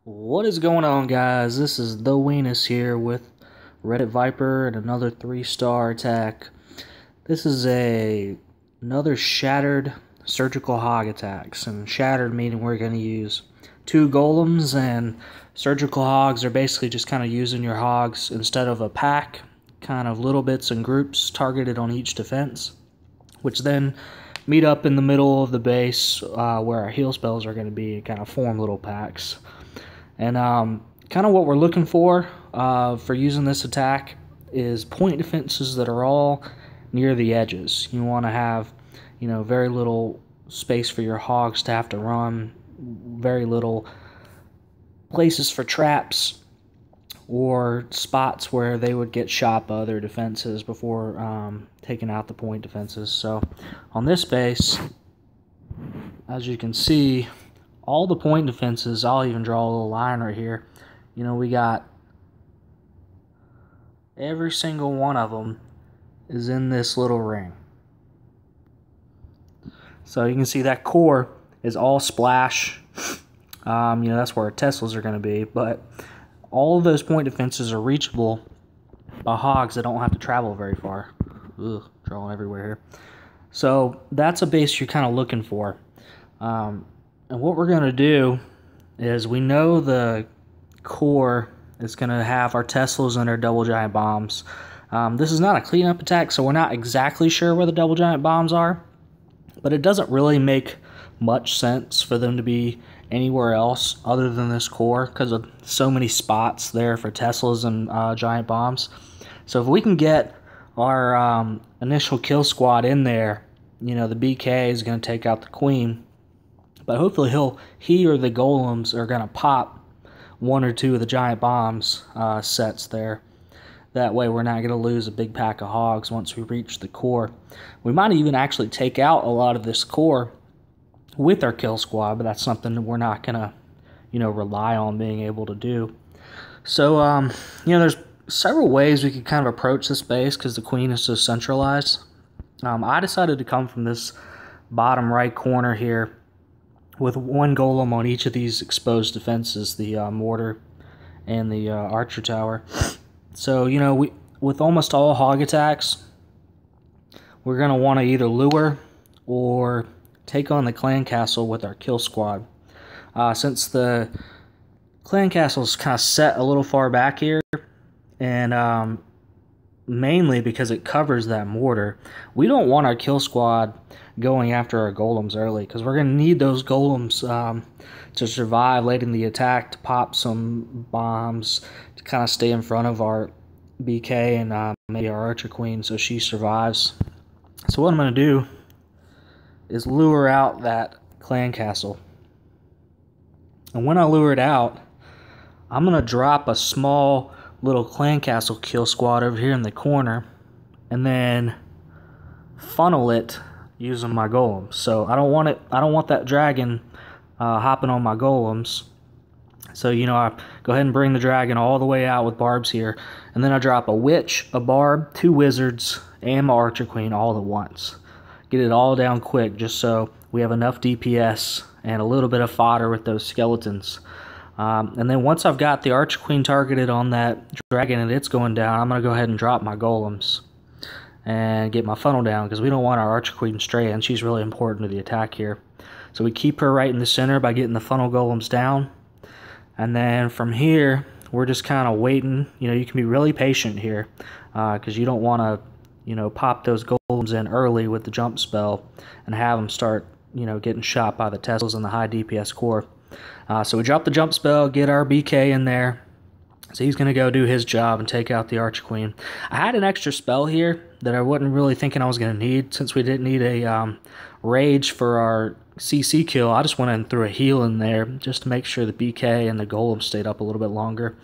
What is going on, guys? This is the Weenus here with Reddit Viper and another 3-star attack. This is another Shattered Surgical Hog attacks, and Shattered meaning we're going to use 2 golems, and Surgical Hogs are basically just kind of using your hogs instead of a pack, kind of little bits and groups targeted on each defense, which then meet up in the middle of the base where our heal spells are going to be, kind of form little packs. And kind of what we're looking for using this attack is point defenses that are all near the edges. You want to have, very little space for your hogs to have to run, very little places for traps or spots where they would get shot by other defenses before taking out the point defenses. So on this base, as you can see, all the point defenses, I'll even draw a little line right here. We got every single one of them is in this little ring. So you can see that core is all splash. That's where our Teslas are going to be. But all of those point defenses are reachable by hogs that don't have to travel very far. Ugh, drawing everywhere here. So that's a base you're kind of looking for. And what we're going to do is, we know the core is going to have our Teslas and our double giant bombs. This is not a cleanup attack, so we're not exactly sure where the double giant bombs are, but it doesn't really make much sense for them to be anywhere else other than this core because of so many spots there for Teslas and giant bombs. So if we can get our initial kill squad in there, the BK is going to take out the queen. But hopefully he or the golems are going to pop 1 or 2 of the giant bombs sets there. That way we're not going to lose a big pack of hogs once we reach the core. We might even actually take out a lot of this core with our kill squad, but that's something that we're not going to, rely on being able to do. So, there's several ways we could kind of approach this base because the queen is so centralized. I decided to come from this bottom right corner here with 1 golem on each of these exposed defenses, the mortar and the archer tower. So, with almost all hog attacks, we're going to want to either lure or take on the clan castle with our kill squad. Since the clan castle is kind of set a little far back here, and mainly because it covers that mortar, we don't want our kill squad going after our golems early, because we're going to need those golems to survive late in the attack, to pop some bombs, to kind of stay in front of our BK and maybe our archer queen so she survives. So what I'm going to do is lure out that clan castle. And when I lure it out, I'm going to drop a small little clan castle kill squad over here in the corner and then funnel it using my golems. So I don't want that dragon hopping on my golems. So I go ahead and bring the dragon all the way out with barbs here, and then I drop a witch, a barb, 2 wizards, and my archer queen all at once. Get it all down quick just so we have enough DPS and a little bit of fodder with those skeletons. And then once I've got the archer queen targeted on that dragon and it's going down, I'm going to go ahead and drop my golems and get my funnel down, because we don't want our archer queen straying. She's really important to the attack here. So we keep her right in the center by getting the funnel golems down. And then from here, we're just kind of waiting. You can be really patient here because you don't want to, pop those golems in early with the jump spell and have them start, getting shot by the Teslas and the high DPS core. So we drop the jump spell, get our BK in there. So he's going to go do his job and take out the archer queen. I had an extra spell here that I wasn't really thinking I was going to need, since we didn't need a rage for our CC kill. I just went and threw a heal in there just to make sure the BK and the golem stayed up a little bit longer.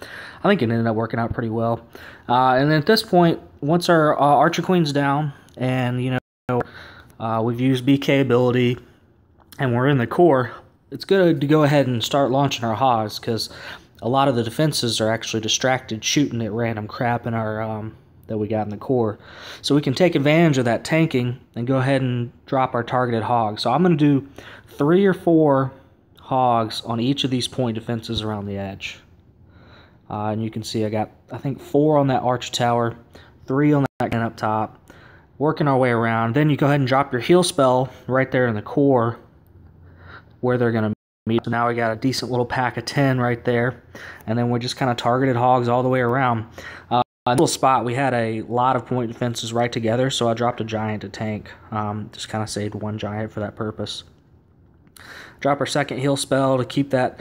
I think it ended up working out pretty well. And then at this point, once our archer queen's down and we've used BK ability and we're in the core, it's good to go ahead and start launching our hogs, because a lot of the defenses are actually distracted shooting at random crap in our that we got in the core. So we can take advantage of that tanking and go ahead and drop our targeted hogs. So I'm going to do 3 or 4 hogs on each of these point defenses around the edge. And you can see I got, I think, 4 on that arch tower, 3 on that cannon up top, working our way around. Then you go ahead and drop your heal spell right there in the core where they're going to meet. So now we got a decent little pack of 10 right there, and then we just kind of targeted hogs all the way around. A little spot, we had a lot of point defenses right together, so I dropped a giant to tank. Just kind of saved 1 giant for that purpose. Drop our second heal spell to keep that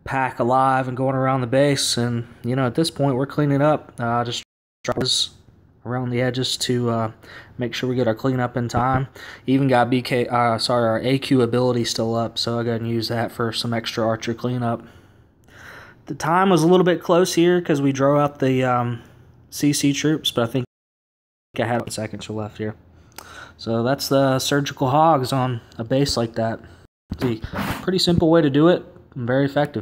pack alive and going around the base, and you know, at this point we're cleaning up. Just drop this around the edges to make sure we get our cleanup in time. Even got our AQ ability still up, so I go ahead and use that for some extra archer cleanup. The time was a little bit close here because we drove out the CC troops, but I think I had seconds left here. So that's the surgical hogs on a base like that. See, pretty simple way to do it, and very effective.